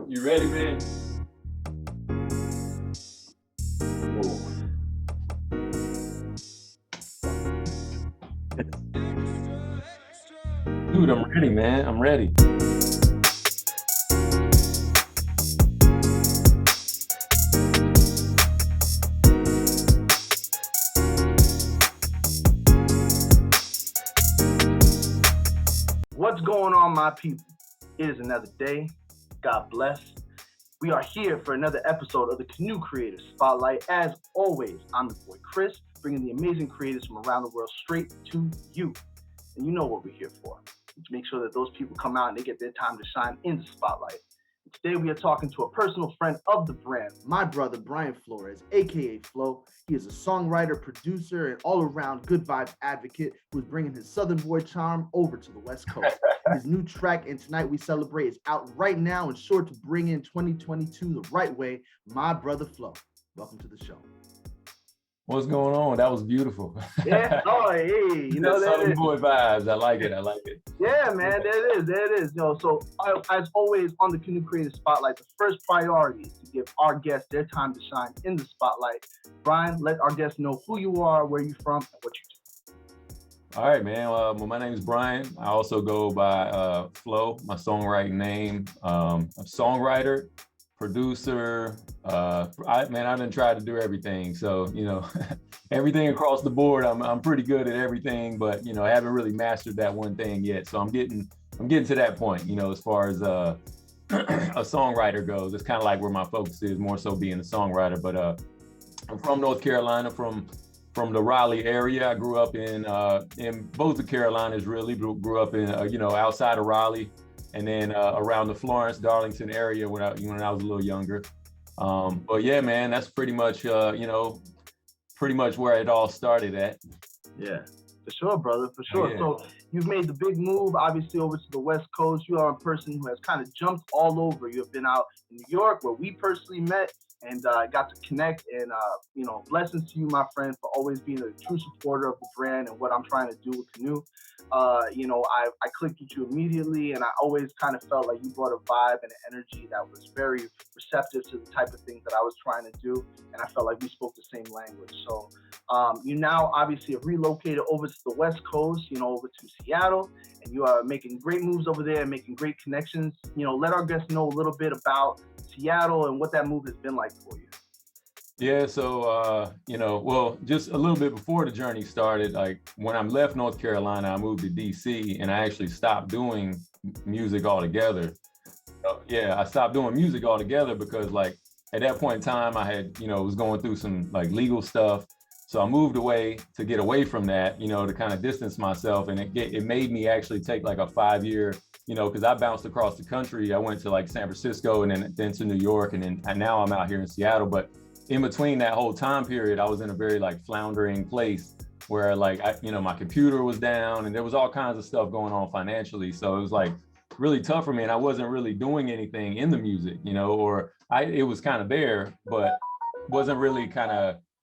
You ready, man? Dude, I'm ready, man. I'm ready. What's going on, my people? It is another day. God bless. We are here for another episode of the Canoe Creative Spotlight. As always, I'm the boy Chris, bringing the amazing creatives from around the world straight to you. And you know what we're here for, to make sure that those people come out and they get their time to shine in the spotlight. And today we are talking to a personal friend of the brand, my brother Brian Flores, aka Flo. He is a songwriter, producer, and all-around good vibes advocate who is bringing his Southern boy charm over to the West Coast. His new track, And Tonight We Celebrate, is out right now and sure to bring in 2022 the right way. My brother Flo, welcome to the show. What's going on? That was beautiful. Yeah. Oh, hey, you know that Southern boy vibes. I like it. Yeah, man, there it is. So as always on the Canoe Creative Spotlight, the first priority is to give our guests their time to shine in the spotlight. Brian, let our guests know who you are, where you're from, and what you do. All right, man. Well, my name is Brian. I also go by Flo, my songwriting name. I'm a songwriter, producer. I done tried to do everything. So, everything across the board, I'm pretty good at everything, but, I haven't really mastered that one thing yet. So I'm getting to that point, as far as a songwriter goes. It's kind of like where my focus is, more so being a songwriter. But I'm from North Carolina, from the Raleigh area. I grew up in both the Carolinas, really. Grew up in, outside of Raleigh, and then around the Florence, Darlington area when I was a little younger. But yeah, man, that's pretty much, pretty much where it all started at. Yeah, for sure, brother, for sure. Yeah. So you've made the big move, obviously, over to the West Coast. You are a person who has kind of jumped all over. You have been out in New York, where we personally met, and got to connect. And blessings to you, my friend, for always being a true supporter of the brand and what I'm trying to do with Canoe. I clicked with you immediately, and I always kind of felt like you brought a vibe and an energy that was very receptive to the type of things that I was trying to do, and I felt like we spoke the same language. So you now obviously have relocated over to the West Coast, over to Seattle, and you are making great moves over there and making great connections. Let our guests know a little bit about Seattle and what that move has been like for you. Yeah, so, just a little bit before the journey started, like when I left North Carolina, I moved to DC, and I actually stopped doing music altogether. I stopped doing music altogether because like at that point in time, I had, was going through some like legal stuff. So I moved away to get away from that, to kind of distance myself. And it made me actually take like a 5-year, because I bounced across the country. I went to like San Francisco and then to New York, and now I'm out here in Seattle. But in between that whole time period, I was in a very like floundering place where like, my computer was down and there was all kinds of stuff going on financially. So it was like really tough for me, and I wasn't really doing anything in the music, it was kind of there, but wasn't really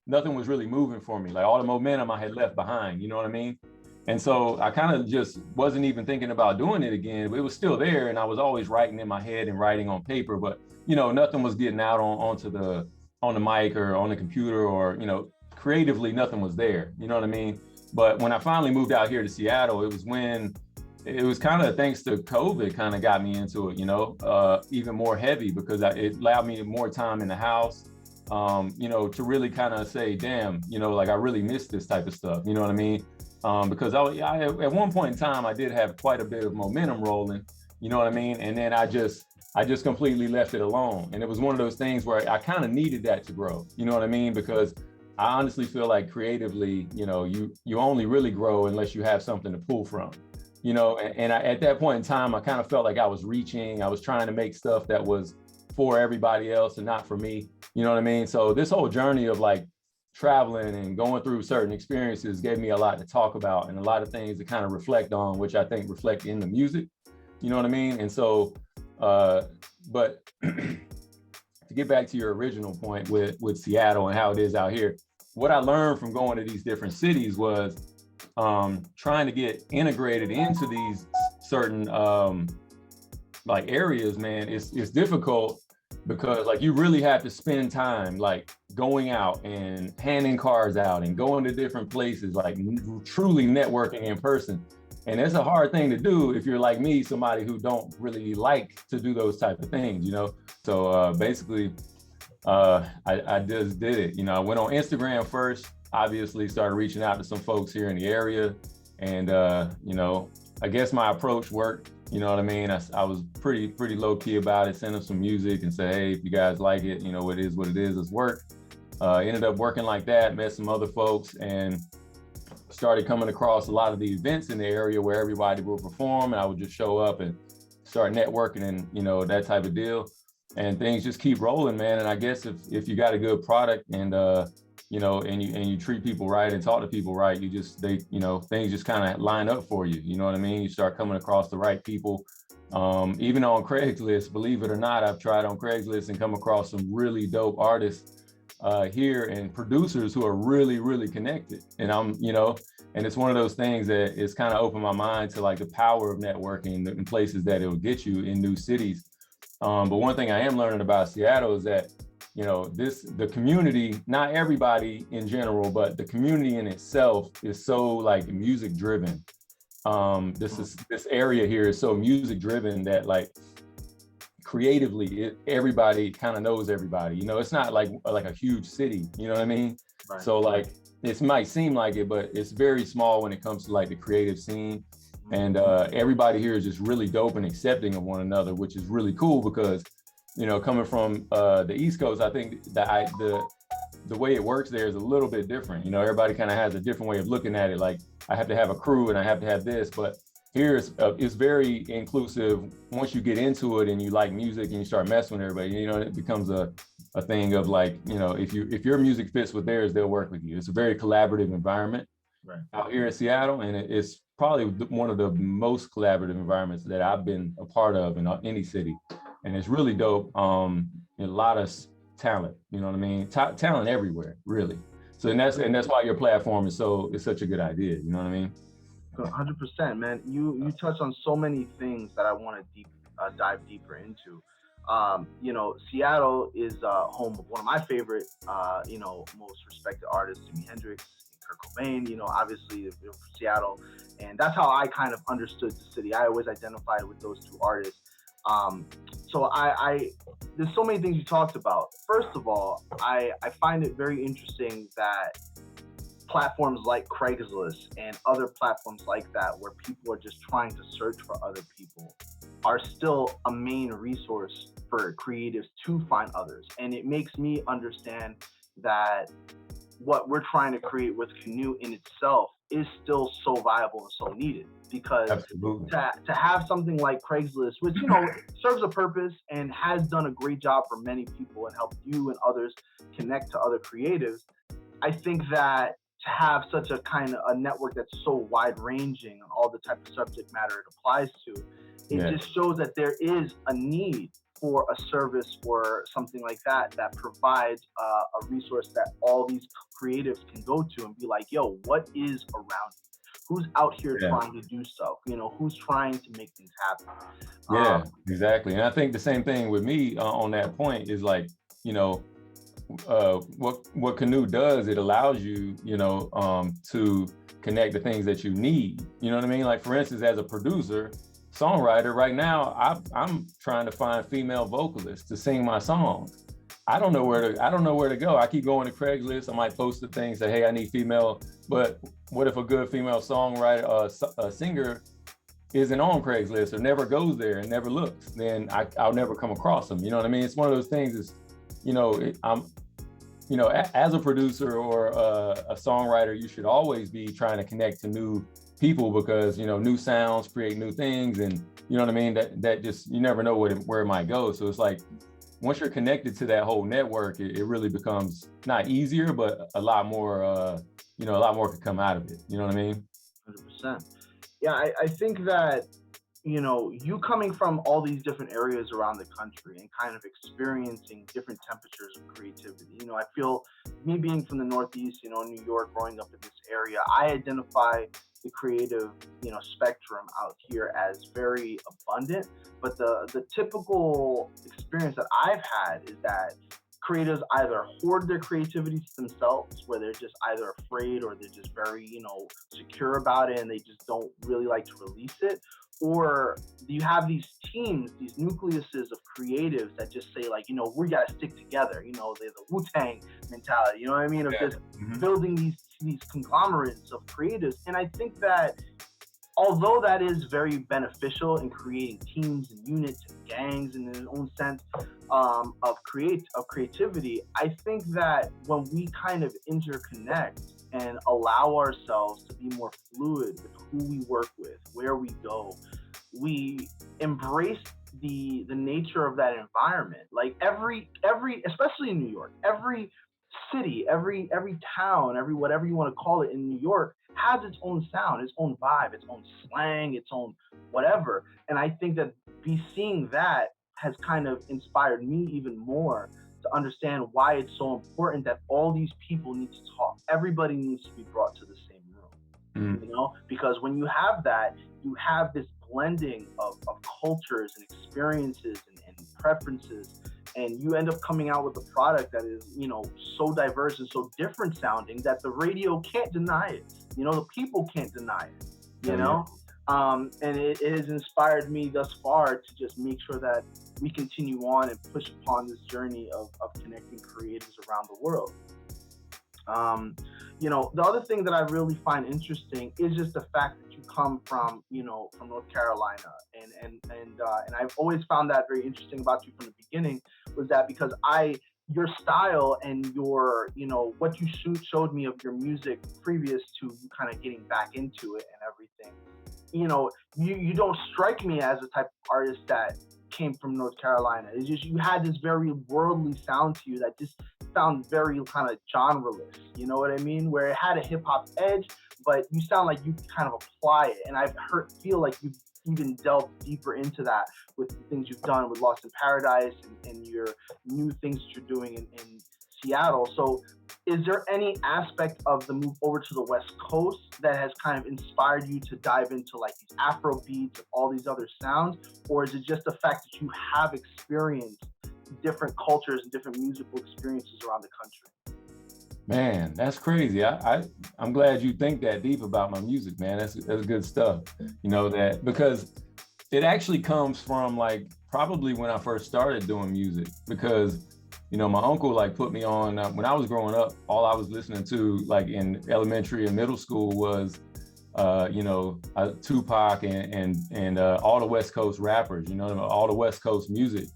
nothing was really moving for me. Like all the momentum I had left behind, you know what I mean? And so I kind of just wasn't even thinking about doing it again, but it was still there. And I was always writing in my head and writing on paper, but nothing was getting out on the mic or on the computer, or, creatively, nothing was there. You know what I mean? But when I finally moved out here to Seattle, it was kind of thanks to COVID kind of got me into it, even more heavy, because it allowed me more time in the house, to really kind of say, damn, like I really miss this type of stuff. You know what I mean? Because I at one point in time, I did have quite a bit of momentum rolling, you know what I mean? And then I just completely left it alone. And it was one of those things where I kind of needed that to grow, you know what I mean? Because I honestly feel like creatively, you only really grow unless you have something to pull from, and at that point in time, I kind of felt like I was reaching. I was trying to make stuff that was for everybody else and not for me, you know what I mean? So this whole journey of like traveling and going through certain experiences gave me a lot to talk about and a lot of things to kind of reflect on, which I think reflect in the music, you know what I mean? And so, but to get back to your original point with Seattle and how it is out here, what I learned from going to these different cities was trying to get integrated into these certain like areas, man, it's difficult because like you really have to spend time like going out and handing cards out and going to different places, like truly networking in person. And it's a hard thing to do if you're like me, somebody who don't really like to do those type of things, you know? So basically, I just did it. You know, I went on Instagram first, obviously started reaching out to some folks here in the area. And, you know, I guess my approach worked. You know what I mean? I was pretty low key about it, sent them some music and said, hey, if you guys like it, you know, it is what it is, it's work. Ended up working like that, met some other folks, and started coming across a lot of the events in the area where everybody will perform, and I would just show up and start networking and, you know, that type of deal. And things just keep rolling, man. And I guess if you got a good product and, you know, and you treat people right and talk to people right, you know, things just kind of line up for you. You know what I mean? You start coming across the right people. Even on Craigslist, believe it or not, I've tried on Craigslist and come across some really dope artists here and producers who are really connected. And you know, and it's one of those things that it's kind of opened my mind to like the power of networking in places that it will get you in new cities. But one thing I am learning about Seattle is that, you know, the community, not everybody in general, but the community in itself is so like music driven. This area here is so music driven that like creatively, everybody kind of knows everybody. You know, it's not like a huge city. You know what I mean? Right. So like it might seem like it, but it's very small when it comes to like the creative scene. And everybody here is just really dope and accepting of one another, which is really cool because, you know, coming from the East Coast, I think that the way it works there is a little bit different. You know, everybody kind of has a different way of looking at it. Like I have to have a crew and I have to have this, but here it's very inclusive. Once you get into it and you like music and you start messing with everybody, you know, it becomes a thing of like, you know, if your music fits with theirs, they'll work with you. It's a very collaborative environment out here in Seattle, and it's probably one of the most collaborative environments that I've been a part of in any city, and it's really dope. A lot of talent, you know what I mean? Talent everywhere, really. So and that's why your platform is such a good idea. You know what I mean? 100%, man. You touch on so many things that I want to dive deeper into. You know, Seattle is home of one of my favorite, you know, most respected artists, Jimi Hendrix, Kurt Cobain. You know, obviously from Seattle, and that's how I kind of understood the city. I always identified with those two artists. So there's so many things you talked about. First of all, I find it very interesting that platforms like Craigslist and other platforms like that, where people are just trying to search for other people, are still a main resource for creatives to find others. And it makes me understand that what we're trying to create with Canoe in itself is still so viable and so needed, because to have something like Craigslist, which, you know, serves a purpose and has done a great job for many people and helped you and others connect to other creatives, I think that to have such a kind of a network that's so wide ranging on all the type of subject matter it applies to, it just shows that there is a need for a service or something like that that provides a resource that all these creatives can go to and be like, yo, what is around you? Who's out here trying to do stuff? You know, who's trying to make things happen? Yeah, exactly. And I think the same thing with me on that point is like, you know, what Canoe does, it allows you, you know, to connect the things that you need. You know what I mean? Like for instance, as a producer, songwriter, right now, I'm trying to find female vocalists to sing my songs. I don't know where to go. I keep going to Craigslist. I might post the things, say, hey, I need female. But what if a good female songwriter, a singer, isn't on Craigslist or never goes there and never looks? Then I'll never come across them. You know what I mean? It's one of those things. Is, you know, you know, as a producer or a songwriter, you should always be trying to connect to new people, because, you know, new sounds create new things, and you know what I mean, that just, you never know where it might go. So it's like once you're connected to that whole network, it really becomes not easier, but a lot more, you know, a lot more could come out of it. You know what I mean? 100%. Yeah, I think that, you know, you coming from all these different areas around the country and kind of experiencing different temperatures of creativity. You know, I feel, me being from the Northeast, you know, New York, growing up in this area, I identify the creative, spectrum out here as very abundant. But the typical experience that I've had is that creatives either hoard their creativity to themselves, where they're just either afraid or they're just very, secure about it and they just don't really like to release it. Or you have these teams, these nucleuses of creatives that just say, like, we gotta stick together. They're the Wu-Tang mentality, you know what I mean? Of just building these conglomerates of creatives. And I think that although that is very beneficial in creating teams and units and gangs in its own sense, of creativity, I think that when we kind of interconnect and allow ourselves to be more fluid with who we work with, where we go, we embrace the nature of that environment. Like every especially in New York, every city, every town, every whatever you want to call it in New York has its own sound, its own vibe, its own slang, its own whatever. And I think that seeing that has kind of inspired me even more to understand why it's so important that all these people need to talk. Everybody needs to be brought to the same room, because when you have that, you have this blending of cultures and experiences and preferences, and you end up coming out with a product that is, so diverse and so different sounding that the radio can't deny it. The people can't deny it, and it has inspired me thus far to just make sure that we continue on and push upon this journey of connecting creatives around the world. The other thing that I really find interesting is just the fact that you come from North Carolina, and I've always found that very interesting about you from the beginning, was that because your style and your, what you showed me of your music previous to you kind of getting back into it and everything, you don't strike me as the type of artist that came from North Carolina. It's just you had this very worldly sound to you that just sound very kind of genreless, you know what I mean? Where it had a hip hop edge, but you sound like you kind of apply it. And I've feel like you've even delved deeper into that with the things you've done with Lost in Paradise and your new things that you're doing in Seattle. So is there any aspect of the move over to the West Coast that has kind of inspired you to dive into like these Afro beats and all these other sounds? Or is it just the fact that you have experienced different cultures and different musical experiences around the country? Man, that's crazy. I'm glad you think that deep about my music, man. That's good stuff. That because it actually comes from like probably when I first started doing music, because my uncle like put me on when I was growing up. All I was listening to like in elementary and middle school was Tupac and all the West Coast rappers, all the West Coast music.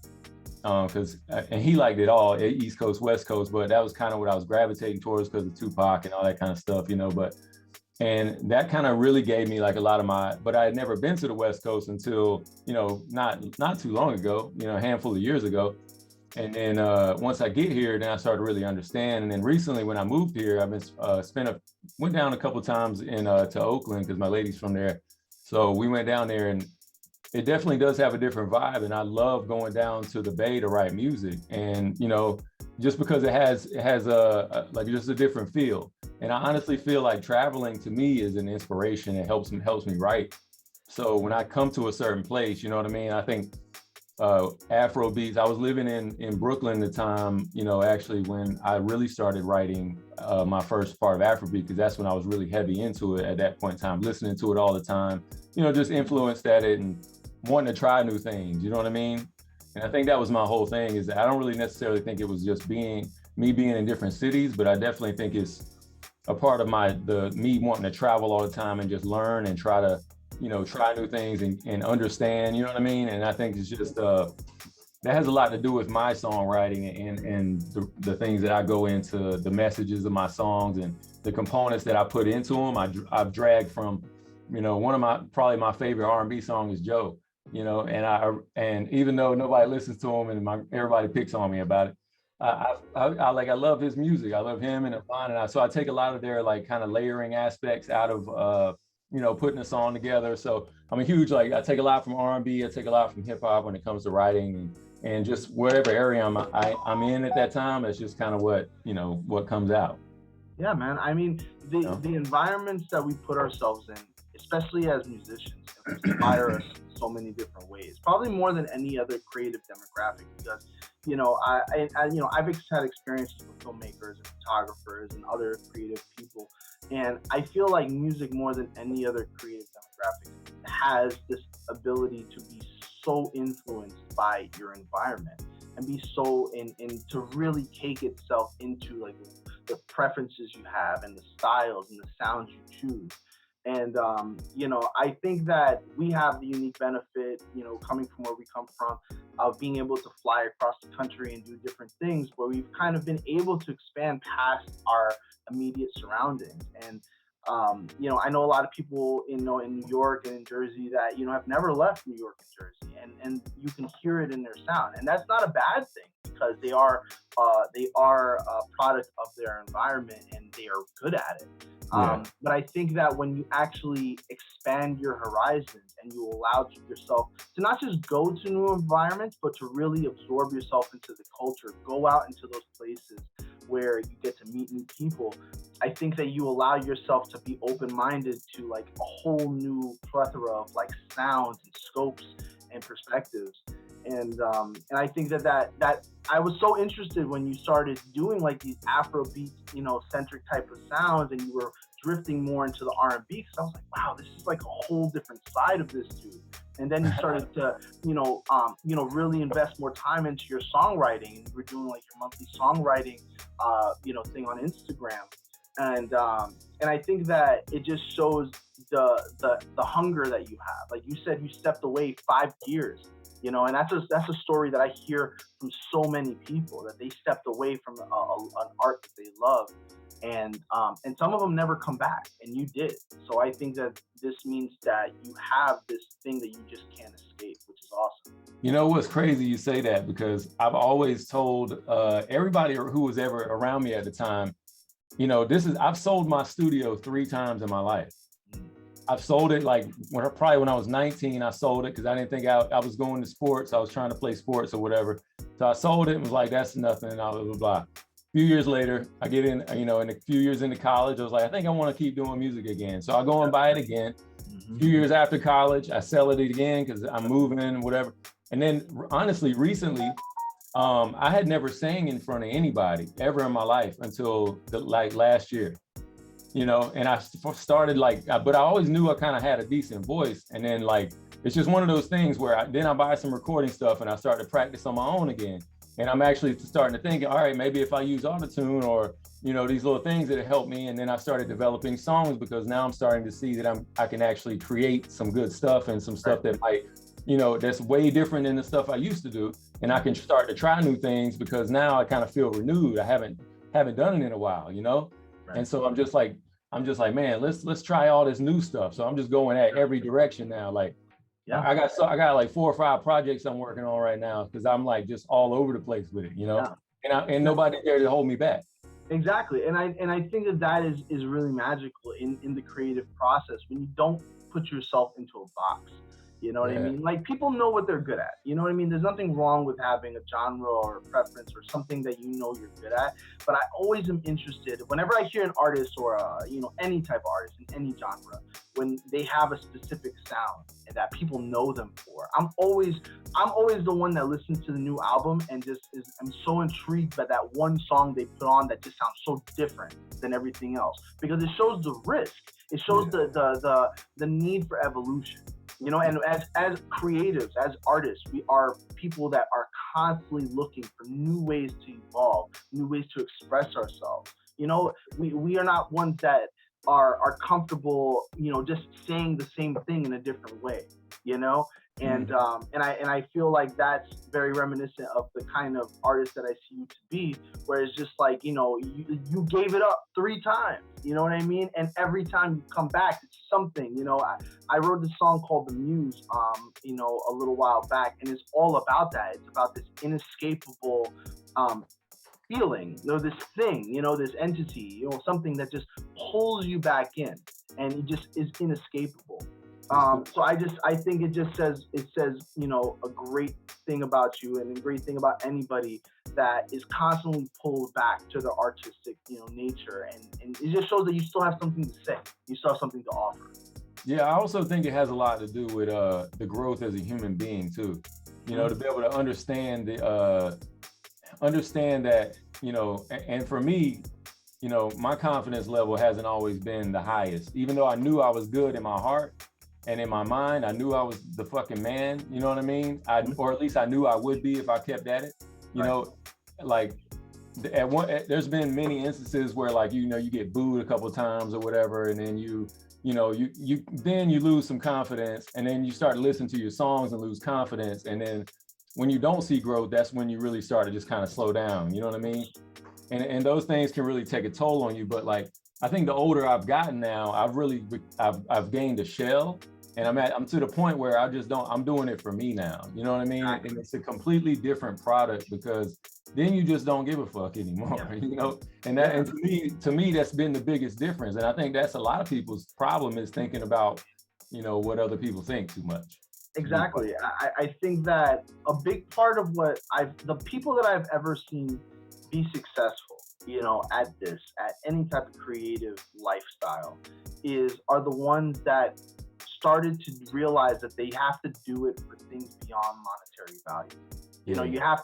And he liked it all, East Coast, West Coast, but that was kind of what I was gravitating towards because of Tupac and all that kind of stuff, and that kind of really gave me like a lot of but I had never been to the West Coast until, not too long ago, a handful of years ago. And then once I get here, then I started to really understand. And then recently when I moved here, I've been went down a couple of times to Oakland because my lady's from there. So we went down there, and it definitely does have a different vibe, and I love going down to the Bay to write music. And just because it has like just a different feel. And I honestly feel like traveling to me is an inspiration. It helps me write. So when I come to a certain place, you know what I mean? I think Afro beats. I was living in Brooklyn at the time, actually when I really started writing my first part of Afrobeat, because that's when I was really heavy into it at that point in time, listening to it all the time, just influenced at it and wanting to try new things, you know what I mean? And I think that was my whole thing, is that I don't really necessarily think it was just me being in different cities, but I definitely think it's a part of me wanting to travel all the time and just learn and try to, try new things and understand, you know what I mean? And I think it's just, that has a lot to do with my songwriting and the things that I go into, the messages of my songs and the components that I put into them. I've dragged from, one of probably my favorite R&B song is Joe, and even though nobody listens to him and everybody picks on me about it, I love his music. I love him and Avon, and so I take a lot of their like kind of layering aspects out of putting a song together. So I'm a huge I take a lot from R&B, I take a lot from hip hop when it comes to writing, and just whatever area I'm in at that time. It's just kind of what comes out. Yeah, man. I mean, the environments that we put ourselves in especially as musicians, inspire us in so many different ways. Probably more than any other creative demographic, because I've had experiences with filmmakers and photographers and other creative people, and I feel like music more than any other creative demographic has this ability to be so influenced by your environment and be so in to really take itself into like the preferences you have and the styles and the sounds you choose. And I think that we have the unique benefit, coming from where we come from, of being able to fly across the country and do different things, where we've kind of been able to expand past our immediate surroundings. And I know a lot of people, in New York and in Jersey that have never left New York and Jersey, and you can hear it in their sound, and that's not a bad thing, because they are a product of their environment and they are good at it. But I think that when you actually expand your horizons and you allow yourself to not just go to new environments, but to really absorb yourself into the culture, go out into those places where you get to meet new people, I think that you allow yourself to be open-minded to like a whole new plethora of like sounds and scopes and perspectives. And I think that I was so interested when you started doing like these Afrobeat, centric type of sounds, and you were drifting more into the R&B, because I was like, wow, this is like a whole different side of this dude. And then you started to, really invest more time into your songwriting, and you were doing like your monthly songwriting, thing on Instagram. And I think that it just shows the hunger that you have. Like you said, you stepped away 5 years, and that's a story that I hear from so many people, that they stepped away from an art that they love, and some of them never come back, and you did. So I think that this means that you have this thing that you just can't escape, which is awesome. You know what's crazy you say that, because I've always told everybody who was ever around me at the time, I've sold my studio 3 times in my life. I've sold it like probably when I was 19, I sold it because I didn't think I was going to sports. I was trying to play sports or whatever. So I sold it and was like, that's nothing, and blah, blah, blah. A few years later, I get in, in a few years into college, I was like, I think I want to keep doing music again. So I go and buy it again. A few years after college, I sell it again because I'm moving, whatever. And then honestly, recently, I had never sang in front of anybody ever in my life until last year. And I started but I always knew I kind of had a decent voice. And then it's just one of those things where I buy some recording stuff and I start to practice on my own again. And I'm actually starting to think, all right, maybe if I use autotune or, these little things that help me. And then I started developing songs, because now I'm starting to see that I can actually create some good stuff, and some stuff that might, that's way different than the stuff I used to do. And I can start to try new things, because now I kind of feel renewed. I haven't done it in a while, Right. And so I'm just like, man, let's try all this new stuff. So I'm just going at every direction now. I got like 4 or 5 projects I'm working on right now, because I'm like just all over the place with it, Yeah. And nobody's there to hold me back. Exactly. And I think that is really magical in the creative process, when you don't put yourself into a box. You know what I mean? Like, people know what they're good at. You know what I mean? There's nothing wrong with having a genre or a preference or something that you're good at. But I always am interested, whenever I hear an artist or any type of artist in any genre, when they have a specific sound and that people know them for. I'm always the one that listens to the new album and I'm so intrigued by that one song they put on that just sounds so different than everything else, because it shows the risk. It shows the need for evolution. And as creatives, as artists, we are people that are constantly looking for new ways to evolve, new ways to express ourselves. We are not ones that are comfortable, just saying the same thing in a different way, And I feel like that's very reminiscent of the kind of artist that I see you to be, where it's just like, you gave it up 3 times, you know what I mean? And every time you come back, it's something. I wrote this song called N.E.W.S, a little while back, and it's all about that. It's about this inescapable feeling, this thing, this entity, something that just pulls you back in, and it just is inescapable. So I think it says a great thing about you, and a great thing about anybody that is constantly pulled back to the artistic nature, and it just shows that you still have something to say, you still have something to offer. Yeah, I also think it has a lot to do with the growth as a human being too. You know, to be able to understand the understand that, and for me, my confidence level hasn't always been the highest. Even though I knew I was good in my heart and in my mind, I knew I was the fucking man, you know what I mean? Or at least I knew I would be if I kept at it. You know, like there's been many instances where, like, you get booed a couple of times or whatever, and then you lose some confidence, and then you start to listen to your songs and lose confidence, and then when you don't see growth, that's when you really start to just kind of slow down, you know what I mean? And those things can really take a toll on you. But like, I think the older I've gotten now, I've gained a shell, and I'm to the point where I'm doing it for me now, you know what I mean? And it's a completely different product, because then you just don't give a fuck anymore, and to me that's been the biggest difference. And I think that's a lot of people's problem, is thinking about what other people think too much. Exactly. I think that a big part of the people that I've ever seen be successful, at any type of creative lifestyle, are the ones that started to realize that they have to do it for things beyond monetary value. You have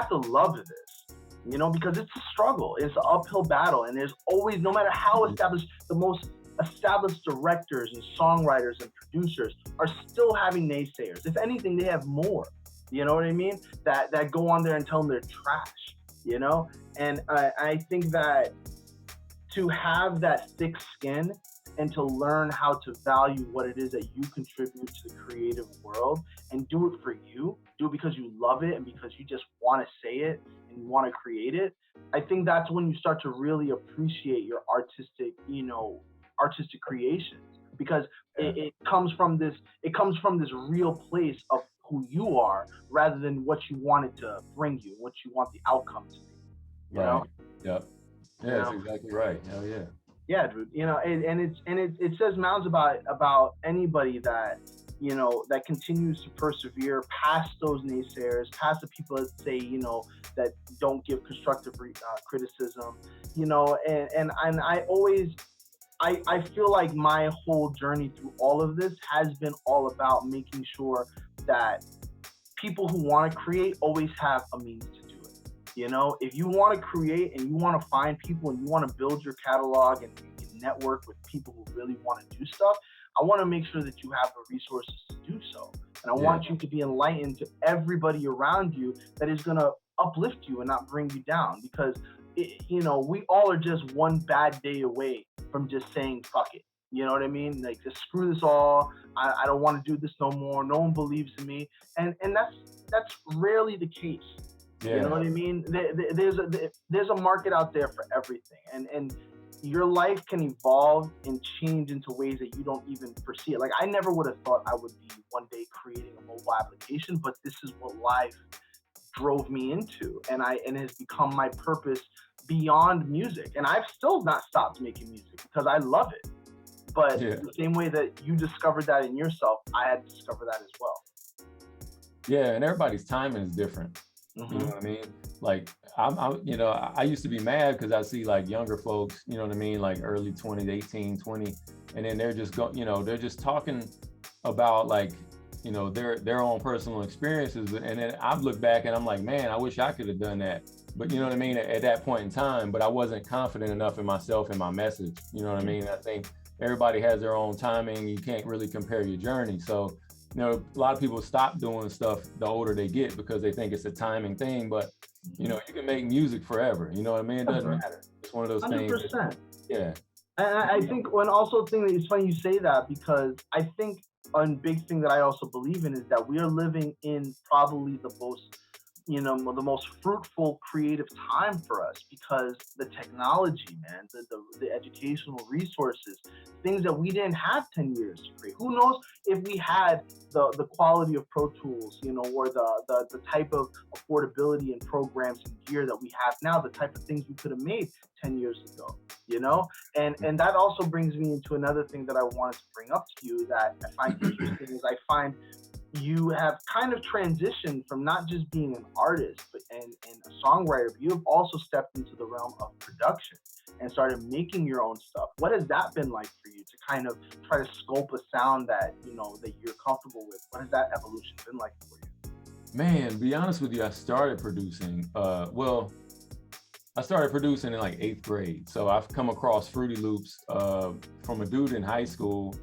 to love this, because it's a struggle. It's an uphill battle. And there's always, no matter how established, the most established directors and songwriters and producers are still having naysayers. If anything, they have more, you know what I mean? That go on there and tell them they're trash, And I think that to have that thick skin and to learn how to value what it is that you contribute to the creative world, and do it for you, do it because you love it and because you just want to say it and you want to create it. I think that's when you start to really appreciate your artistic creations, because it comes from this real place of who you are, rather than what you want it to bring you, what you want the outcome to be. You know? Yep. Yeah, that's exactly right. Hell yeah. Yeah, dude. It says mounds about anybody that that continues to persevere past those naysayers, past the people that say that don't give constructive criticism, and I always. I feel like my whole journey through all of this has been all about making sure that people who want to create always have a means to do it. If you want to create and you want to find people and you want to build your catalog and network with people who really want to do stuff, I want to make sure that you have the resources to do so. And I want you to be enlightened to everybody around you that is going to uplift you and not bring you down, because we all are just one bad day away from just saying fuck it. You know what I mean? Like, just screw this all. I don't want to do this no more. No one believes in me, and that's rarely the case. Yeah. You know what I mean? There's a market out there for everything, and your life can evolve and change into ways that you don't even foresee it. Like, I never would have thought I would be one day creating a mobile application, but this is what life drove me into, and it has become my purpose beyond music. And I've still not stopped making music because I love it. But the same way that you discovered that in yourself, I had to discover that as well. Yeah, and everybody's timing is different. Mm-hmm. You know what I mean? Like, I used to be mad because I see like younger folks, you know what I mean, like early 20s, 18, 20, and then they're just they're just talking about like, their own personal experiences. And then I've looked back and I'm like, man, I wish I could have done that. But you know what I mean, at that point in time, but I wasn't confident enough in myself and my message. You know what I mean? I think everybody has their own timing. You can't really compare your journey. So, a lot of people stop doing stuff the older they get because they think it's a timing thing. But, you can make music forever. You know what I mean? It doesn't matter. It's one of those 100%. Things. Yeah. And I think one also thing that it's funny you say that, because I think a big thing that I also believe in is that we are living in probably the most fruitful creative time for us, because the technology, man, the educational resources, things that we didn't have 10 years to create. Who knows if we had the quality of Pro Tools, or the type of affordability and programs and gear that we have now, the type of things we could have made 10 years ago, and that also brings me into another thing that I wanted to bring up to you that I find interesting is I find you have kind of transitioned from not just being an artist but and a songwriter, but you have also stepped into the realm of production and started making your own stuff. What has that been like for you to kind of try to scope a sound that that you're comfortable with? What has that evolution been like for you? Man, to be honest with you, I started producing. I started producing in like 8th grade. So I've come across Fruity Loops from a dude in high school.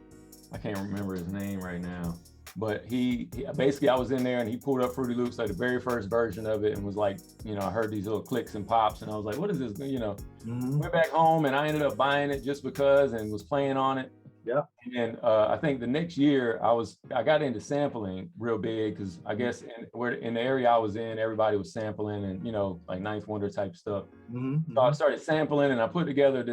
I can't remember his name right now, but he basically, I was in there and he pulled up Fruity Loops, like the very first version of it, and was like, I heard these little clicks and pops, and I was like, what is this? Went back home and I ended up buying it just because and was playing on it. Yeah. And I think the next year I got into sampling real big because I guess in the area I was in, everybody was sampling and like Ninth Wonder type stuff. So I started sampling and I put together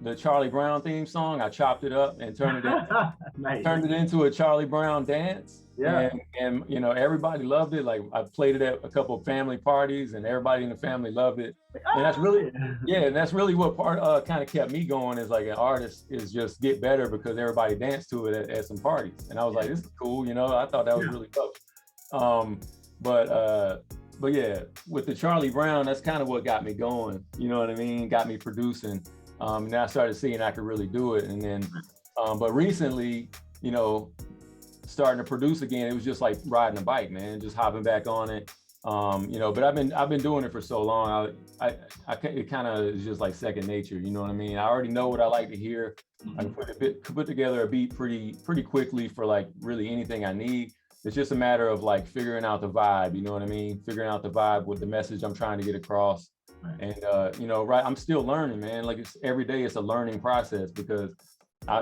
the Charlie Brown theme song. I chopped it up and turned it into a Charlie Brown dance. Yeah. And everybody loved it. Like I played it at a couple of family parties and everybody in the family loved it. And that's really, and that's really what part kind of kept me going as like an artist, is just get better because everybody danced to it at some parties. And I was like, this is cool. I thought that was really dope. But yeah, with the Charlie Brown, that's kind of what got me going. You know what I mean? Got me producing. And then I started seeing I could really do it. And then, but recently, starting to produce again, it was just like riding a bike, man, just hopping back on it. But I've been doing it for so long. It kind of is just like second nature. You know what I mean? I already know what I like to hear. I can put together a beat pretty quickly for like really anything I need. It's just a matter of like figuring out the vibe. You know what I mean? Figuring out the vibe with the message I'm trying to get across. Right. And I'm still learning, man. Like every day it's a learning process because I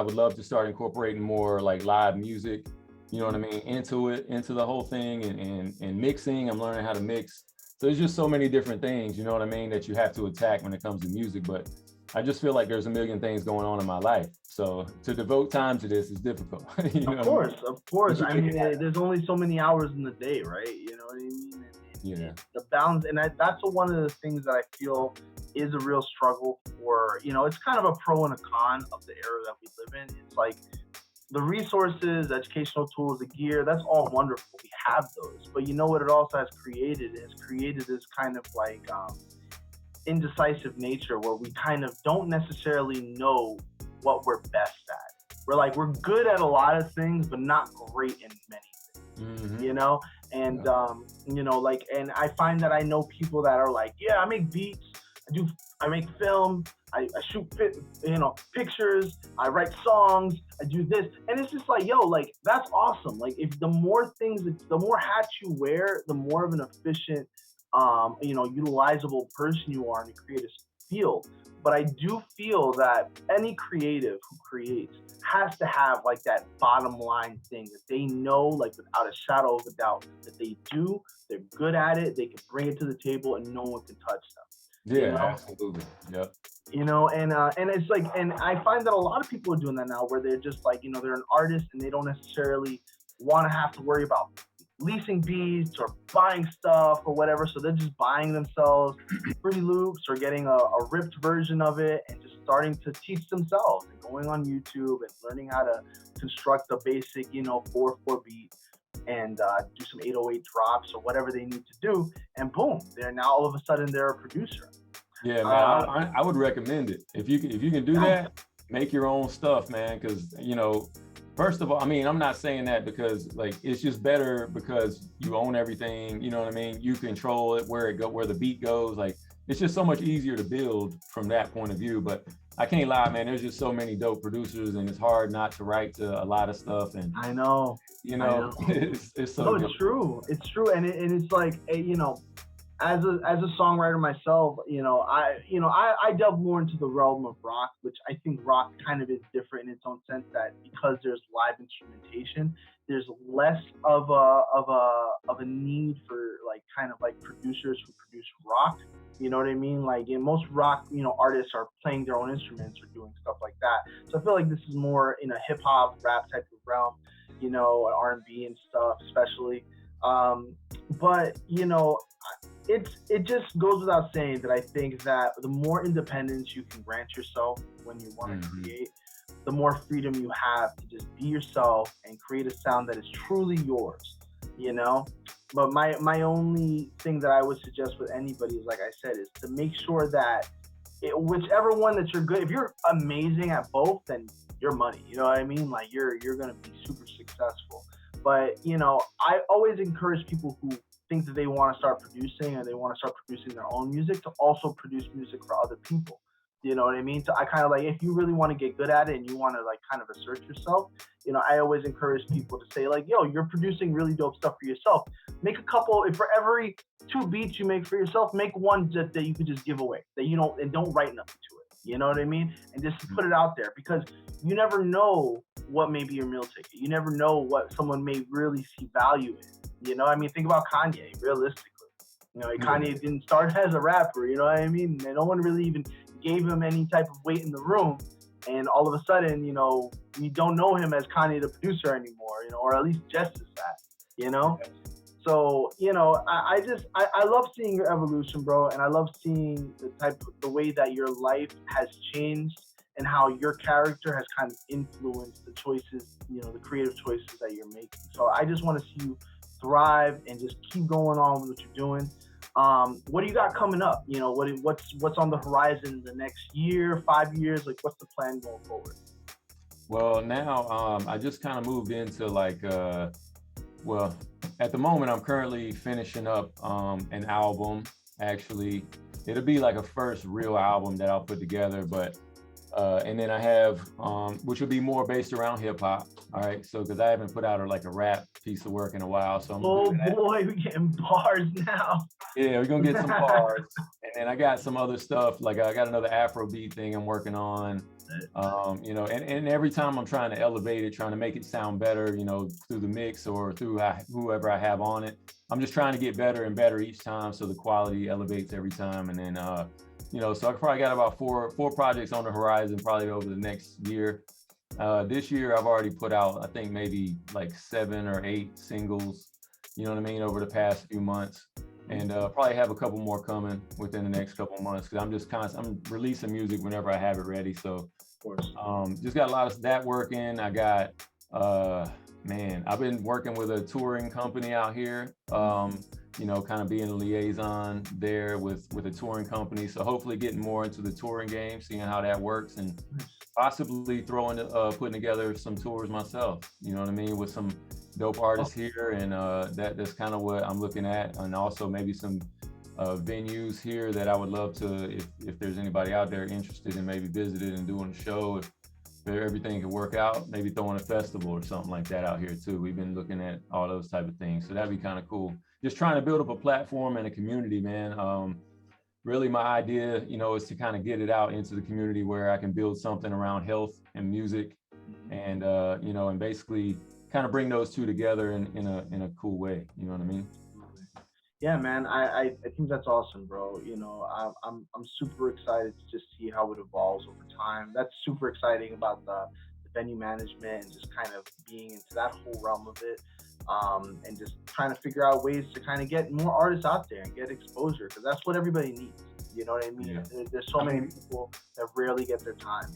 would love to start incorporating more like live music, you know what I mean, into the whole thing and mixing. I'm learning how to mix. So there's just so many different things, you know what I mean, that you have to attack when it comes to music. But I just feel like there's a million things going on in my life. So to devote time to this is difficult. Of course. I mean, there's only so many hours in the day, right? You know what I mean? Yeah. The balance, and that's one of the things that I feel is a real struggle for, it's kind of a pro and a con of the era that we live in. It's like the resources, educational tools, the gear, that's all wonderful. We have those. But what it also has created is this kind of like indecisive nature where we kind of don't necessarily know what we're best at. We're good at a lot of things, but not great in many things, And, and I find that I know people that are like, yeah, I make beats, I make film, I shoot pictures, I write songs, I do this. And it's just like, yo, like, that's awesome. Like, if the more hats you wear, the more of an efficient, utilizable person you are in the creative field. But I do feel that any creative who creates has to have like that bottom line thing that they know, like without a shadow of a doubt, that they're good at it, they can bring it to the table and no one can touch them. Yeah, absolutely. Yep. And it's like, and I find that a lot of people are doing that now, where they're just like, they're an artist and they don't necessarily want to have to worry about leasing beats or buying stuff or whatever. So they're just buying themselves Fruity Loops or getting a ripped version of it and just starting to teach themselves and going on YouTube and learning how to construct a basic, 4/4 beat and do some 808 drops or whatever they need to do. And boom, they're now all of a sudden they're a producer. Yeah, man, I would recommend it. If you can do that, make your own stuff, man. Because first of all, I mean, I'm not saying that because like it's just better because you own everything. You know what I mean? You control it, where the beat goes. Like it's just so much easier to build from that point of view. But I can't lie, man. There's just so many dope producers, and it's hard not to write to a lot of stuff. And I know, it's so. No, it's true. It's true, and it's like as a songwriter myself, I delve more into the realm of rock, which I think rock kind of is different in its own sense that because there's live instrumentation, there's less of a need for like kind of like producers who produce rock. You know what I mean? Like in most rock, artists are playing their own instruments or doing stuff like that. So I feel like this is more in a hip hop, rap type of realm, R&B and stuff, especially. But it just goes without saying that I think that the more independence you can grant yourself when you want to create, the more freedom you have to just be yourself and create a sound that is truly yours, you know? But my only thing that I would suggest with anybody is, like I said, is to make sure that whichever one that you're good, if you're amazing at both, then you're money. You know what I mean? Like you're gonna be super successful. But I always encourage people who think that they want to start producing and they want to start producing their own music to also produce music for other people. You know what I mean? So I kind of like, if you really want to get good at it and you want to like kind of assert yourself, I always encourage people to say like, yo, you're producing really dope stuff for yourself. Make a couple, if for every 2 beats you make for yourself, make one that you could just give away, that you don't, and don't write nothing to it. You know what I mean? And just put it out there, because you never know what may be your meal ticket. You never know what someone may really see value in. I mean, think about Kanye, realistically. Kanye didn't start as a rapper, you know what I mean? And no one really even gave him any type of weight in the room. And all of a sudden, we don't know him as Kanye the producer anymore, or at least just as that, So, I love seeing your evolution, bro. And I love seeing the way that your life has changed and how your character has kind of influenced the choices, the creative choices that you're making. So I just want to see you thrive and just keep going on with what you're doing. What do you got coming up? What's on the horizon the next year, 5 years? Like, what's the plan going forward? Well, now I just kind of moved into like, well, at the moment I'm currently finishing up an album. Actually, it'll be like a first real album that I'll put together, but and then I have, which will be more based around hip hop. All right, so because I haven't put out a rap piece of work in a while, so I'm boy, we're getting bars now. Yeah, we're gonna get some bars, and then I got some other stuff. Like I got another Afrobeat thing I'm working on. And every time I'm trying to elevate it, trying to make it sound better, through the mix or through whoever I have on it. I'm just trying to get better and better each time, so the quality elevates every time. And then so I probably got about four projects on the horizon, probably over the next year. This year I've already put out, I think maybe like 7 or 8 singles, over the past few months. And probably have a couple more coming within the next couple months, because I'm releasing music whenever I have it ready. So of course. Just got a lot of that working. I got, I've been working with a touring company out here, kind of being a liaison there with a touring company. So hopefully getting more into the touring game, seeing how that works, and possibly putting together some tours myself, with some dope artists here. And that's kind of what I'm looking at. And also maybe some venues here that I would love to, if there's anybody out there interested in maybe visiting and doing a show, if everything could work out, maybe throwing a festival or something like that out here too. We've been looking at all those type of things. So that'd be kind of cool. Just trying to build up a platform and a community, man. Really my idea, is to kind of get it out into the community where I can build something around health and music, and and basically kind of bring those two together in a cool way. You know what I mean? Yeah, man, I think that's awesome, bro. I'm super excited to just see how it evolves over time. That's super exciting about the venue management and just kind of being into that whole realm of it. And just trying to figure out ways to kind of get more artists out there and get exposure, because that's what everybody needs. You know what I mean? Yeah. There's so many people that rarely get their time,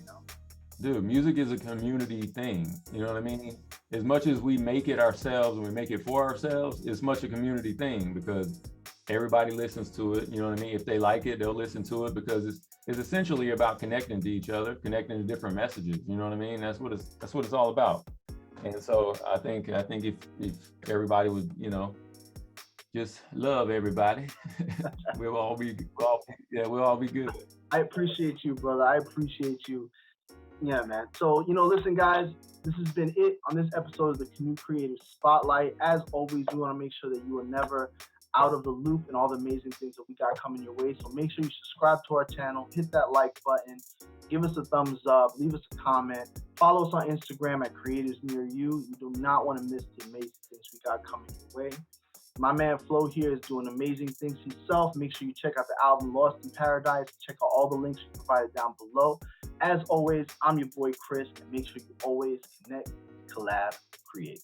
Dude, music is a community thing. You know what I mean? As much as we make it ourselves and we make it for ourselves, it's much a community thing, because everybody listens to it. You know what I mean? If they like it, they'll listen to it, because it's essentially about connecting to each other, connecting to different messages. You know what I mean? That's what it's all about. And so I think if everybody would, just love everybody, we'll all be good. I appreciate you, brother. I appreciate you. Yeah, man. So, listen, guys, this has been it on this episode of the Canoe Creative Spotlight. As always, we want to make sure that you are never out of the loop and all the amazing things that we got coming your way. So make sure you subscribe to our channel, hit that like button, give us a thumbs up, leave us a comment, follow us on Instagram at CreativesNearU. You do not want to miss the amazing things we got coming your way. My man Flo here is doing amazing things himself. Make sure you check out the album Lost in Paradise. Check out all the links we provided down below. As always, I'm your boy Chris, and make sure you always connect, collab, create.